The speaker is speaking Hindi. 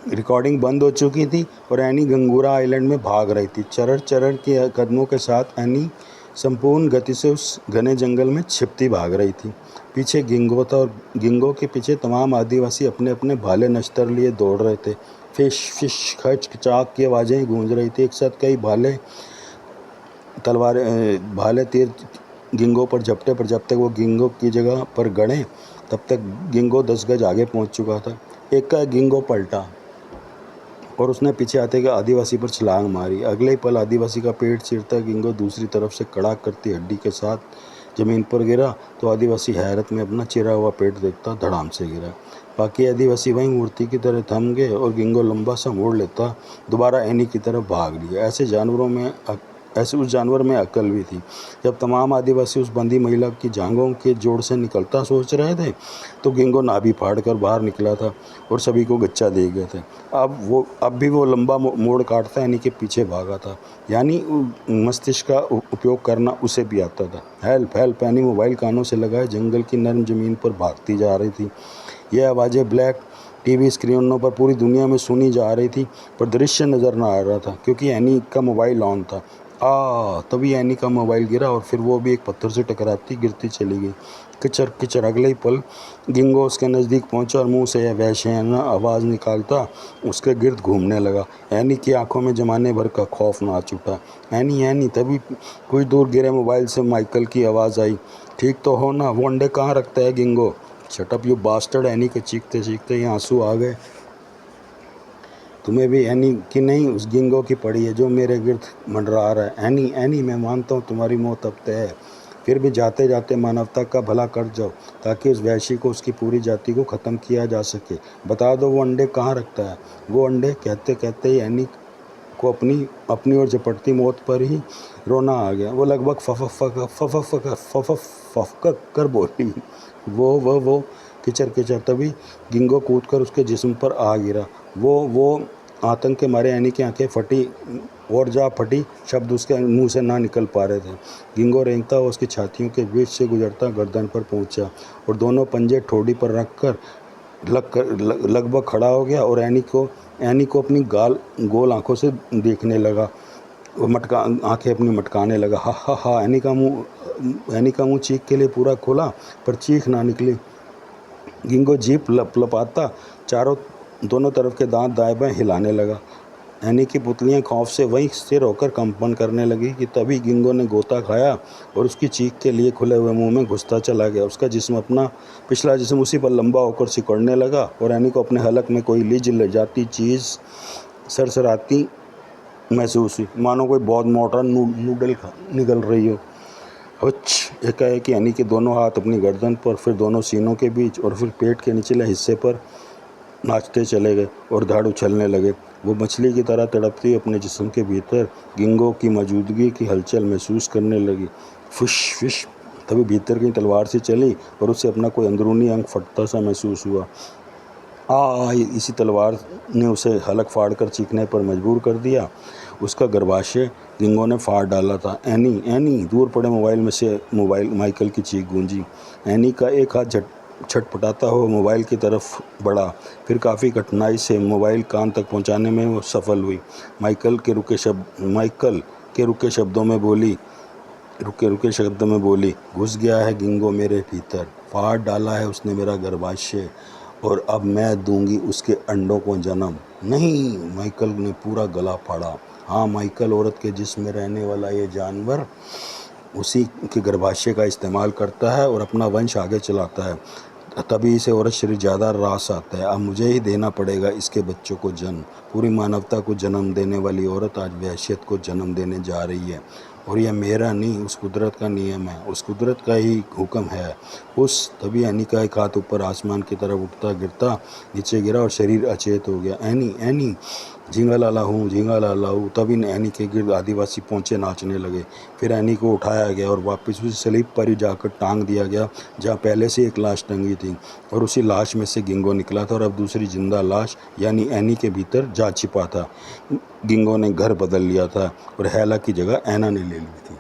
रिकॉर्डिंग बंद हो चुकी थी और एनी गंगूरा आइलैंड में भाग रही थी। चरर चरर के कदमों के साथ एनी संपूर्ण गति से उस घने जंगल में छिपती भाग रही थी। पीछे गिंगो था और गिंगो के पीछे तमाम आदिवासी अपने अपने भाले नश्तर लिए दौड़ रहे थे। फिश फिश खच चाक की आवाज़ें गूंज रही थी। एक साथ कई भाले तीर गिंगो पर झपटे, पर जब तक वो गिंगो की जगह पर गड़े तब तक गिंगो 10 गज आगे पहुंच चुका था। एक का गिंगो पलटा और उसने पीछे आते के आदिवासी पर छलांग मारी। अगले ही पल आदिवासी का पेट चीरता गिंगो दूसरी तरफ से कड़ाक करती हड्डी के साथ ज़मीन पर गिरा तो आदिवासी हैरत में अपना चिरा हुआ पेट देखता धड़ाम से गिरा। बाकी आदिवासी वहीं मूर्ति की तरह थम गए और गिंगो लंबा सा मोड़ लेता दोबारा एनी की तरफ भाग लिया। ऐसे उस जानवर में अक्ल भी थी। जब तमाम आदिवासी उस बंदी महिला की जांघों के जोड़ से निकलता सोच रहे थे तो गिंगो नाभि फाड़ कर बाहर निकला था और सभी को गच्चा दे गए थे। अब भी वो लंबा मोड़ काटता यानी कि पीछे भागा था। यानी मस्तिष्क का उपयोग करना उसे भी आता था। हेल्प हेल्प यानी मोबाइल कानों से लगाए जंगल की नरम ज़मीन पर भागती जा रही थी। यह आवाज़ें ब्लैक टीवी स्क्रीनों पर पूरी दुनिया में सुनी जा रही थी, पर दृश्य नज़र न आ रहा था क्योंकि एनी का मोबाइल ऑन था। तभी एनी का मोबाइल गिरा और फिर वो भी एक पत्थर से टकराती गिरती चली गई। किचर किचर। अगले ही पल गिंगो उसके नज़दीक पहुंचा और मुंह से यह वहशियाना आवाज़ निकालता उसके गिर्द घूमने लगा। एनी की आंखों में ज़माने भर का खौफ नाच उठा। Any any. तभी कुछ दूर गिरे मोबाइल से माइकल की आवाज़ आई। ठीक तो हो ना? वो अंडे कहाँ रखता है गिंगो? Shut up you bastard. Annie के चीखते चीखते ही आंसू आ गए। तुम्हें भी एनी की नहीं उस गिंगो की पड़ी है जो मेरे गिर्द मंडरा रहा है। एनी एनी, मैं मानता हूँ तुम्हारी मौत अब तय है, फिर भी जाते जाते मानवता का भला कर जाओ ताकि उस वैशी को उसकी पूरी जाति को ख़त्म किया जा सके। बता दो वो अंडे कहाँ रखता है? वो अंडे। कहते कहते ही एनी को अपनी ओर झपटती मौत पर ही रोना आ गया। वो लगभग फफक कर बोली, वो किचर किचर। तभी गिंगो कूदकर उसके जिस्म पर आ गिरा। वो आतंक के मारे एनी की आंखें फटी और जा फटी शब्द उसके मुंह से ना निकल पा रहे थे। गिंगो रेंगता हुआ उसकी छातियों के बीच से गुजरता गर्दन पर पहुंचा और दोनों पंजे ठोड़ी पर रखकर लगभग खड़ा हो गया और एनी को अपनी गोल आंखों से देखने लगा। वो आंखें अपनी मटकाने लगा। हा हा हा। एनी का मुंह चीख के लिए पूरा खोला पर चीख ना निकली। गिंगो जीप लपाता दोनों तरफ के दांत दाएं बाएं हिलाने लगा। एनी की पुतलियां खौफ से वहीं स्थिर होकर कंपन करने लगी कि तभी गिंगो ने गोता खाया और उसकी चीख के लिए खुले हुए मुंह में घुसता चला गया। उसका जिस्म अपना पिछला जिस्म उसी पर लंबा होकर सिकुड़ने लगा और एनी को अपने हलक में कोई ले जाती चीज़ सरसराती महसूस हुई, मानो कोई बहुत मोटा नूडल निकल रही हो। एकाएक एनी के दोनों हाथ अपनी गर्दन पर, फिर दोनों सीनों के बीच और फिर पेट के निचले हिस्से पर नाचते चले गए और धड़ उछलने लगे। वो मछली की तरह तड़पती अपने जिस्म के भीतर गिंगो की मौजूदगी की हलचल महसूस करने लगी। Fish fish. तभी भीतर की तलवार सी चली और उससे अपना कोई अंदरूनी अंग फटता सा महसूस हुआ। इसी तलवार ने उसे हलक फाड़ कर चीखने पर मजबूर कर दिया। उसका गर्भाशय गिंगो ने फाड़ डाला था। Any any. दूर पड़े मोबाइल माइकल की चीख गूंजी। एनी का एक हाथ छटपटाता हुआ मोबाइल की तरफ बढ़ा, फिर काफ़ी कठिनाई से मोबाइल कान तक पहुंचाने में वो सफल हुई। माइकल के रुके शब्दों में बोली, घुस गया है गिंगो मेरे भीतर, फाड़ डाला है उसने मेरा गर्भाशय और अब मैं दूंगी उसके अंडों को जन्म। नहीं, माइकल ने पूरा गला फाड़ा। हाँ माइकल, औरत के जिस्म में रहने वाला ये जानवर उसी के गर्भाशय का इस्तेमाल करता है और अपना वंश आगे चलाता है। तभी इसे औरत शरीर ज़्यादा रास आता है। अब मुझे ही देना पड़ेगा इसके बच्चों को जन्म। पूरी मानवता को जन्म देने वाली औरत आज वहशियत को जन्म देने जा रही है और यह मेरा नहीं, उस कुदरत का नियम है, उस कुदरत का ही हुक्म है। तभी एनी का एक हाथ ऊपर आसमान की तरफ उठता गिरता नीचे गिरा और शरीर अचेत हो गया। Any any. झींगा लाला हूँ। तभी एनी के गिर्द आदिवासी पहुँचे नाचने लगे। फिर एनी को उठाया गया और वापस उसी सलीब पर ही जाकर टांग दिया गया जहाँ पहले से एक लाश टंगी थी और उसी लाश में से गिंगो निकला था और अब दूसरी जिंदा लाश यानी एनी के भीतर जा छिपा था। गिंगो ने घर बदल लिया था और हैला की जगह ऐना ने ले ली थी।